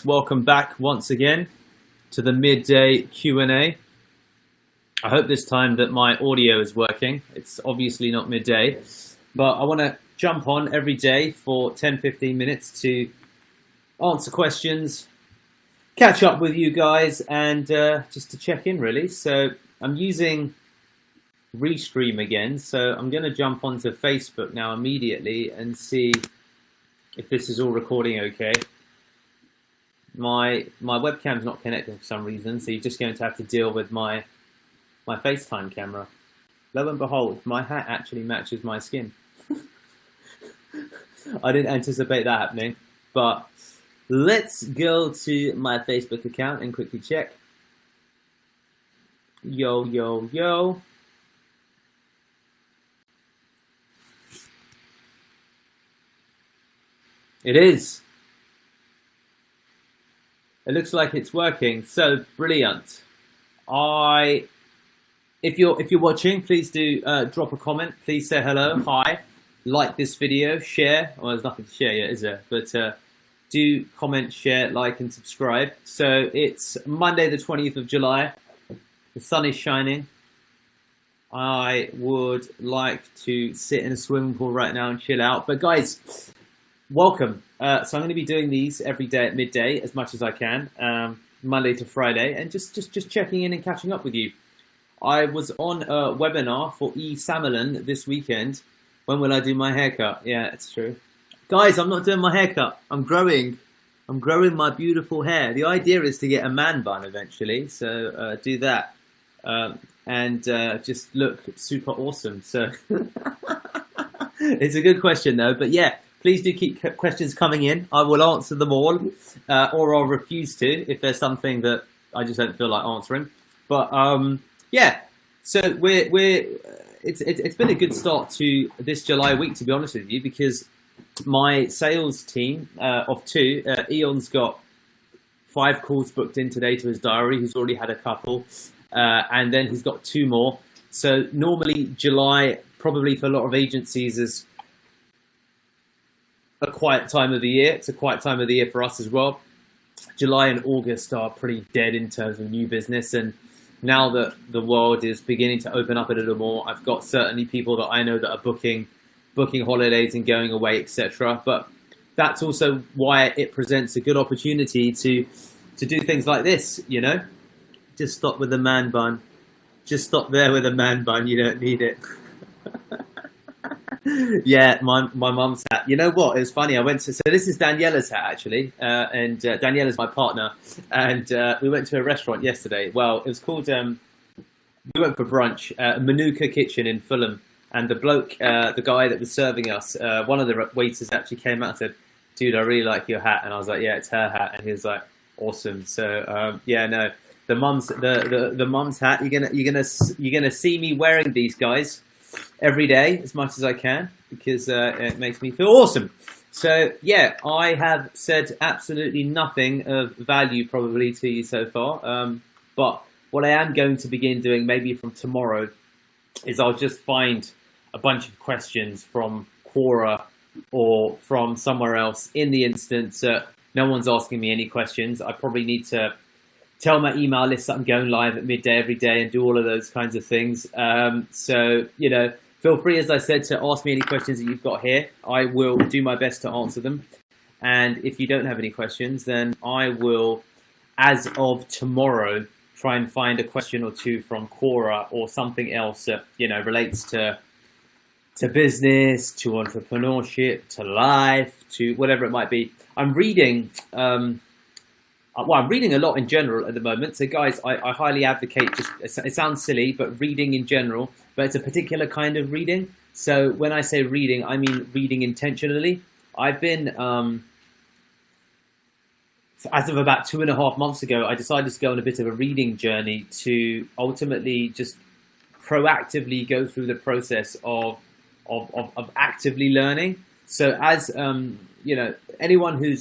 Welcome back once again to the midday Q&A. I hope this time that my audio is working. It's obviously not midday, but I want to jump on every day for 10-15 minutes to answer questions, catch up with you guys, and just to check in really. So I'm using Restream again, so I'm going to jump onto Facebook now immediately and see if this is all recording okay. My webcam's not connected for some reason, so you're just going to have to deal with my FaceTime camera. Lo and behold, my hat actually matches my skin. I didn't anticipate that happening, but let's go to my Facebook account and quickly check. Yo, yo, yo. It is. It looks like it's working, so brilliant. If you're watching, please do drop a comment. Please say hello, hi, like this video, share. Well, there's nothing to share yet, is there? But do comment, share, like, and subscribe. So it's Monday, the 20th of July. The sun is shining. I would like to sit in a swimming pool right now and chill out. But guys, welcome. So I'm going to be doing these every day at midday as much as I can, Monday to Friday, and just checking in and catching up with you. I was on a webinar for E. Samalan this weekend. When will I do my haircut? Yeah, it's true. Guys, I'm not doing my haircut. I'm growing my beautiful hair. The idea is to get a man bun eventually, so do that. And just look super awesome. So it's a good question though, but yeah. Please do keep questions coming in. I will answer them all, or I'll refuse to if there's something that I just don't feel like answering. But yeah, so it's been a good start to this July week, to be honest with you, because my sales team of two, Eon's got 5 calls booked in today to his diary. He's already had a couple, and then he's got 2 more. So normally July, probably for a lot of agencies, is a quiet time of the year. It's a quiet time of the year for us as well. July and August are pretty dead in terms of new business, and now that the world is beginning to open up a little more, I've got certainly people that I know that are booking holidays and going away, etc. But that's also why it presents a good opportunity to do things like this, you know. Just stop with the man bun. Just stop there with a man bun. You don't need it. Yeah, my mum's hat. You know what? It was funny. So this is Daniela's hat actually, and Daniela's my partner, and we went to a restaurant yesterday. Well, it was called. We went for brunch, Manuka Kitchen in Fulham, and the bloke, the guy that was serving us, one of the waiters actually came out and said, "Dude, I really like your hat," and I was like, "Yeah, it's her hat," and he was like, "Awesome." So yeah, no, the mum's hat. You're gonna see me wearing these, guys, every day as much as I can, because it makes me feel awesome. So yeah, I have said absolutely nothing of value probably to you so far, but what I am going to begin doing maybe from tomorrow is I'll just find a bunch of questions from Quora or from somewhere else. In the instance that no one's asking me any questions, I probably need to tell my email list that I'm going live at midday every day and do all of those kinds of things. So, you know, feel free, as I said, to ask me any questions that you've got here. I will do my best to answer them. And if you don't have any questions, then I will, as of tomorrow, try and find a question or two from Quora or something else that, you know, relates to business, to entrepreneurship, to life, to whatever it might be. I'm reading... well, I'm reading a lot in general at the moment. So guys, I highly advocate, it sounds silly, but reading in general, but it's a particular kind of reading. So when I say reading, I mean reading intentionally. I've been, as of about 2.5 months ago, I decided to go on a bit of a reading journey to ultimately just proactively go through the process of actively learning. So as, you know, anyone who's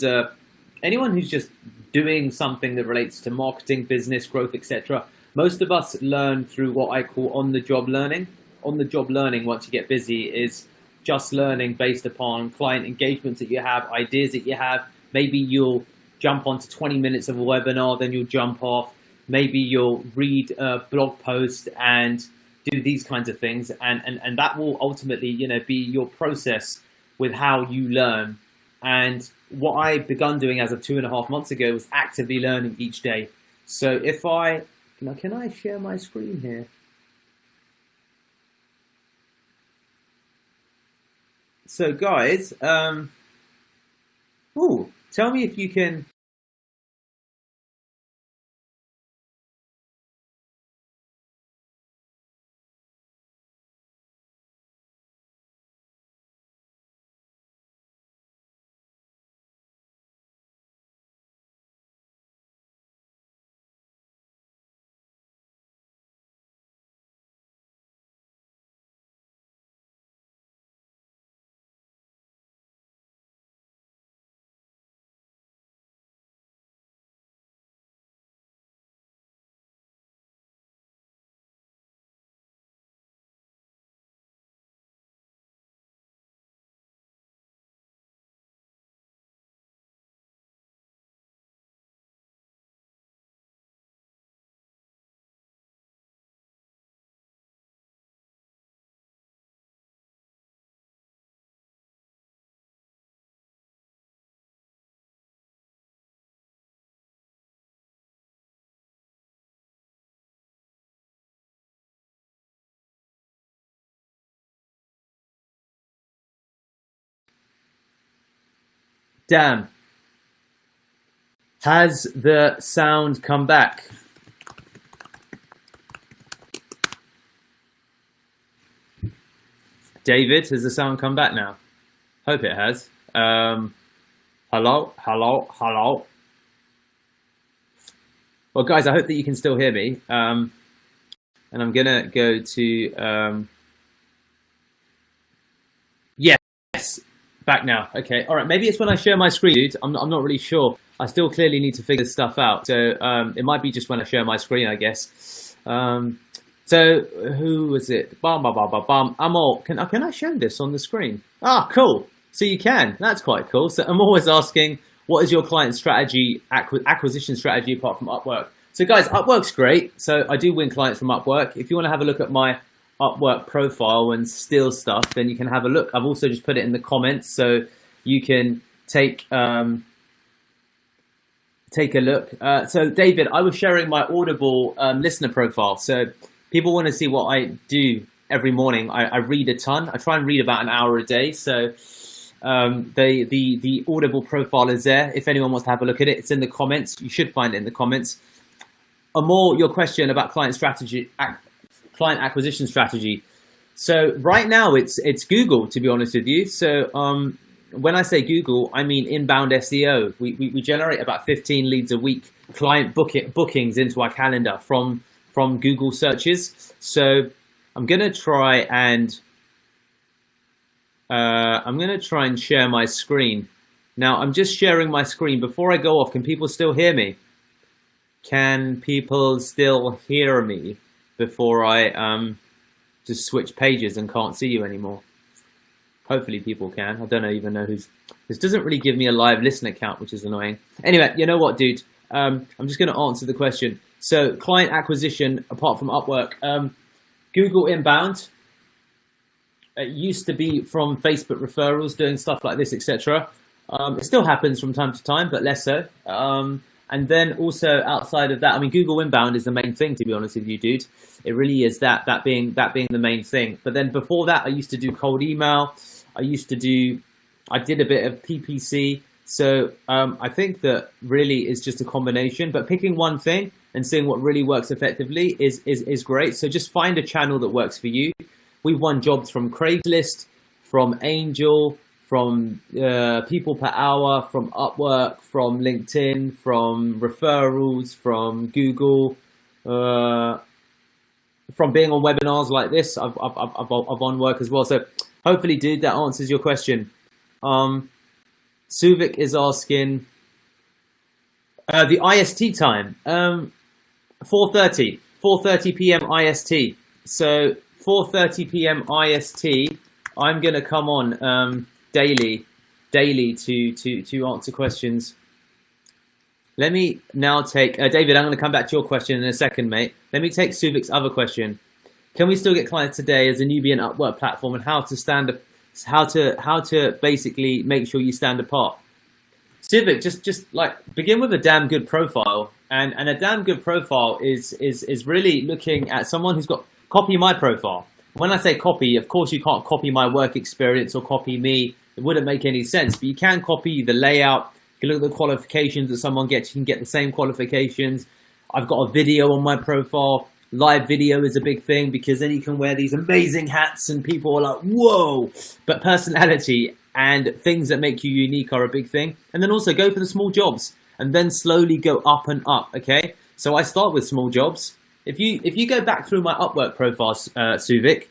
just doing something that relates to marketing, business, growth, etc. Most of us learn through what I call on-the-job learning. On-the-job learning, once you get busy, is just learning based upon client engagements that you have, ideas that you have. Maybe you'll jump onto 20 minutes of a webinar, then you'll jump off. Maybe you'll read a blog post and do these kinds of things, and that will ultimately, you know, be your process with how you learn. And what I begun doing as of 2.5 months ago was actively learning each day. So if I, now can I share my screen here? So guys, tell me if you can. Damn. Has the sound come back? David, has the sound come back now? Hope it has. Hello, hello, hello. Well, guys, I hope that you can still hear me. And I'm gonna go to yes, back now. Okay, all right. Maybe it's when I share my screen, dude. I'm not really sure. I still clearly need to figure stuff out. So it might be just when I share my screen, I guess. So who was it? Bam, bam, bam, bam, bam. Amol, can I show this on the screen? Ah, cool. So you can. That's quite cool. So I'm always asking, what is your client strategy, acquisition strategy apart from Upwork? So guys, Upwork's great. So I do win clients from Upwork. If you want to have a look at my Upwork profile and steal stuff, then you can have a look. I've also just put it in the comments, so you can take a look. So David, I was sharing my Audible listener profile. So people want to see what I do every morning. I read a ton. I try and read about an hour a day. So the Audible profile is there. If anyone wants to have a look at it, it's in the comments. You should find it in the comments. Amor, your question about client strategy, client acquisition strategy. So right now it's Google, to be honest with you. So when I say Google, I mean inbound SEO. We generate about 15 leads a week, client bookings into our calendar from Google searches. So I'm gonna try and share my screen. Now I'm just sharing my screen. Before I go off, can people still hear me? Can people still hear me before I just switch pages and can't see you anymore? Hopefully people can. I don't even know who's... This doesn't really give me a live listener count, which is annoying. Anyway, you know what, dude? I'm just going to answer the question. So client acquisition, apart from Upwork, Google inbound. It used to be from Facebook referrals, doing stuff like this, etc. It still happens from time to time, but less so. And then also outside of that, I mean, Google inbound is the main thing, to be honest with you, dude. It really is that being the main thing. But then before that, I used to do cold email. I did a bit of PPC. So I think that really is just a combination. But picking one thing and seeing what really works effectively is great. So just find a channel that works for you. We've won jobs from Craigslist, from Angel, from people per hour, from Upwork, from LinkedIn, from referrals, from Google, from being on webinars like this. I've won work as well. So hopefully, dude, that answers your question. Suvik is asking the IST time, 4:30 p.m. IST. So 4:30 p.m. IST, I'm gonna come on daily to answer questions. Let me now take David. I'm going to come back to your question in a second, mate. Let me take Suvik's other question. Can we still get clients today as a newbie and Upwork platform, and how to basically make sure you stand apart? Suvik, just like begin with a damn good profile, and a damn good profile is really looking at someone who's got copy my profile. When I say copy, of course you can't copy my work experience or copy me. It wouldn't make any sense, but you can copy the layout. You can look at the qualifications that someone gets. You can get the same qualifications. I've got a video on my profile. Live video is a big thing because then you can wear these amazing hats and people are like, whoa. But personality and things that make you unique are a big thing. And then also go for the small jobs and then slowly go up and up, okay? So I start with small jobs. If you go back through my Upwork profile, Suvik,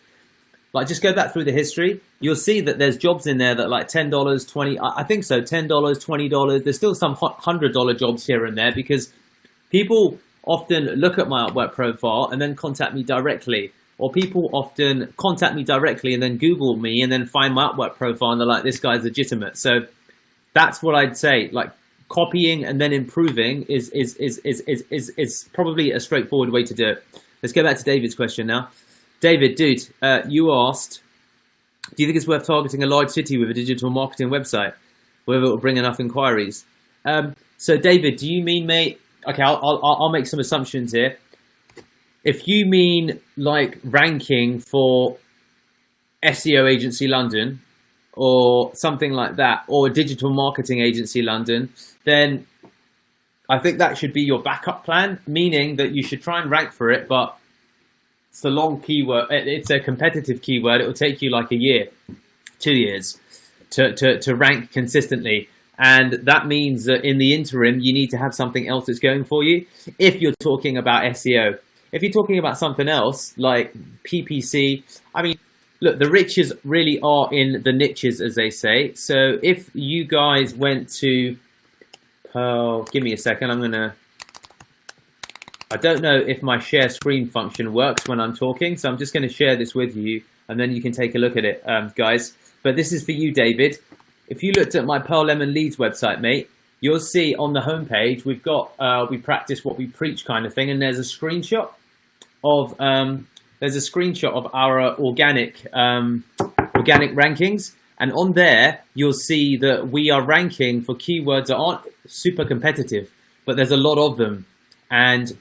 like just go back through the history, you'll see that there's jobs in there that are like $10, $20, I think so, $10, $20. There's still some $100 jobs here and there because people often look at my Upwork profile and then contact me directly. Or people often contact me directly and then Google me and then find my Upwork profile and they're like, this guy's legitimate. So that's what I'd say. Like copying and then improving is probably a straightforward way to do it. Let's go back to David's question now. David, dude, you asked, do you think it's worth targeting a large city with a digital marketing website, whether it will bring enough inquiries? So David, do you mean, mate? Okay, I'll make some assumptions here. If you mean like ranking for SEO Agency London or something like that, or Digital Marketing Agency London, then I think that should be your backup plan, meaning that you should try and rank for it, but it's a long keyword. It's a competitive keyword. It will take you like a year, 2 years to rank consistently. And that means that in the interim, you need to have something else that's going for you. If you're talking about SEO, if you're talking about something else like PPC, I mean, look, the riches really are in the niches, as they say. So if you guys went to, give me a second, I don't know if my share screen function works when I'm talking, so I'm just going to share this with you, and then you can take a look at it, guys. But this is for you, David. If you looked at my Pearl Lemon Leads website, mate, you'll see on the homepage we've got we practice what we preach kind of thing, and there's a screenshot of our organic rankings, and on there you'll see that we are ranking for keywords that aren't super competitive, but there's a lot of them, and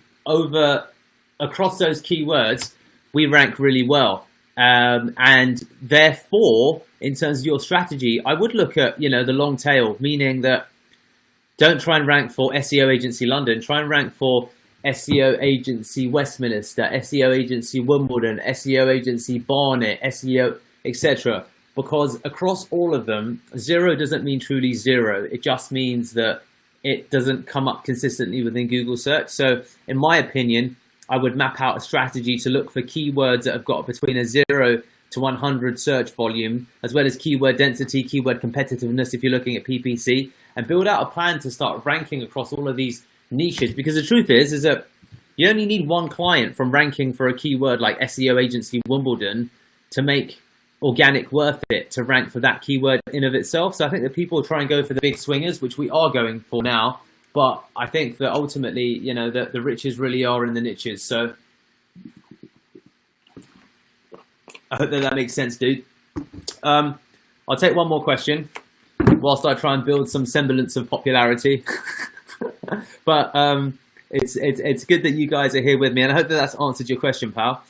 across those keywords we rank really well. And therefore, in terms of your strategy, I would look at, the long tail, meaning that don't try and rank for SEO Agency London, try and rank for SEO Agency Westminster, SEO Agency Wimbledon, SEO Agency Barnet, SEO, etc. Because across all of them, zero doesn't mean truly zero. It just means that it doesn't come up consistently within Google search. So in my opinion, I would map out a strategy to look for keywords that have got between a 0 to 100 search volume, as well as keyword density, keyword competitiveness if you're looking at PPC, and build out a plan to start ranking across all of these niches. Because the truth is that you only need one client from ranking for a keyword like SEO Agency Wimbledon to make organic worth it to rank for that keyword in of itself. So I think that people try and go for the big swingers, which we are going for now. But I think that ultimately, the riches really are in the niches. So I hope that makes sense, dude. I'll take one more question whilst I try and build some semblance of popularity. But it's good that you guys are here with me, and I hope that that's answered your question, pal.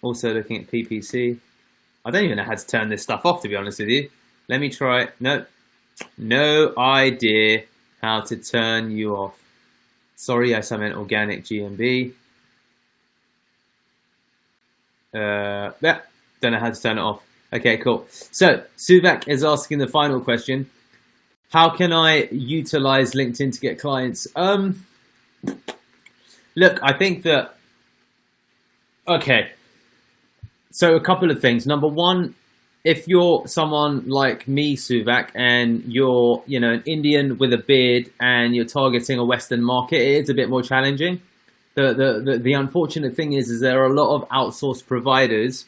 Also looking at PPC. I don't even know how to turn this stuff off, to be honest with you. Let me try. No idea how to turn you off. Sorry, I meant organic GMB. Yeah, don't know how to turn it off. Okay, cool. So Suvak is asking the final question. How can I utilize LinkedIn to get clients? Look, I think that, okay. So a couple of things. Number one, if you're someone like me, Suvak, and you're, an Indian with a beard and you're targeting a Western market, it is a bit more challenging. The unfortunate thing is there are a lot of outsourced providers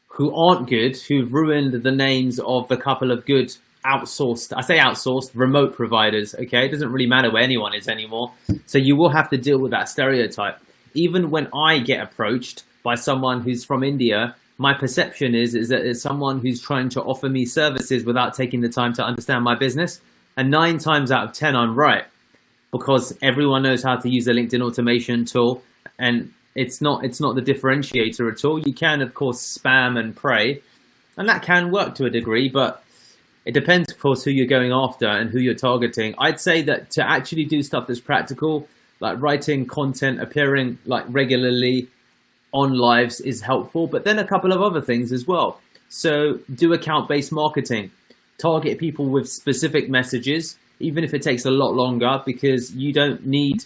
who aren't good, who've ruined the names of the couple of good outsourced. I say outsourced, remote providers. Okay, it doesn't really matter where anyone is anymore. So you will have to deal with that stereotype. Even when I get approached by someone who's from India, my perception is that it's someone who's trying to offer me services without taking the time to understand my business. And 9 times out of 10, I'm right, because everyone knows how to use the LinkedIn automation tool, and it's not the differentiator at all. You can, of course, spam and pray, and that can work to a degree, but it depends, of course, who you're going after and who you're targeting. I'd say that to actually do stuff that's practical, like writing content, appearing like regularly on lives is helpful, but then a couple of other things as well. So do account-based marketing, target people with specific messages, even if it takes a lot longer, because you don't need,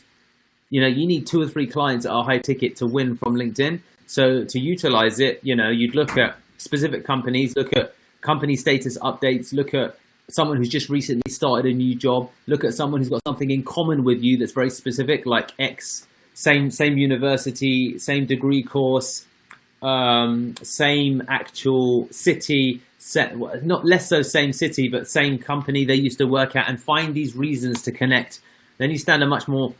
you need 2 or 3 clients that are high ticket to win from LinkedIn. So to utilize it, you'd look at specific companies, look at company status updates, look at someone who's just recently started a new job, look at someone who's got something in common with you that's very specific, like X, same university, same degree course, same actual city, not less so same city, but same company they used to work at, and find these reasons to connect. Then you stand a much more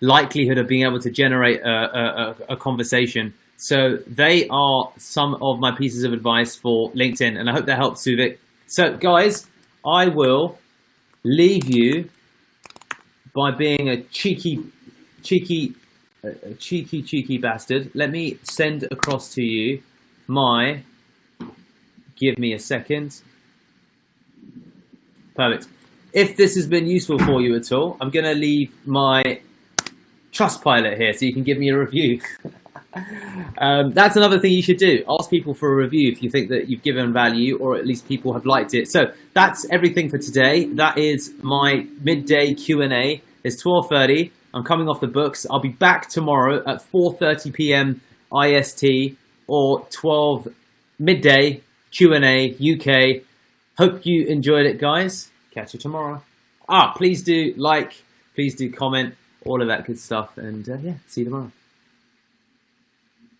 likelihood of being able to generate a conversation. So they are some of my pieces of advice for LinkedIn, and I hope that helps, Suvik. So guys, I will leave you by being a cheeky bastard. Let me send across to you my, give me a second. Perfect. If this has been useful for you at all, I'm going to leave my Trustpilot here so you can give me a review. That's another thing you should do. Ask people for a review if you think that you've given value, or at least people have liked it. So that's everything for today. That is my midday Q&A. It's 12:30. I'm coming off the books. I'll be back tomorrow at 4:30 p.m. IST, or 12 midday Q&A UK. Hope you enjoyed it, guys. Catch you tomorrow. Please do like, please do comment, all of that good stuff. And yeah, see you tomorrow.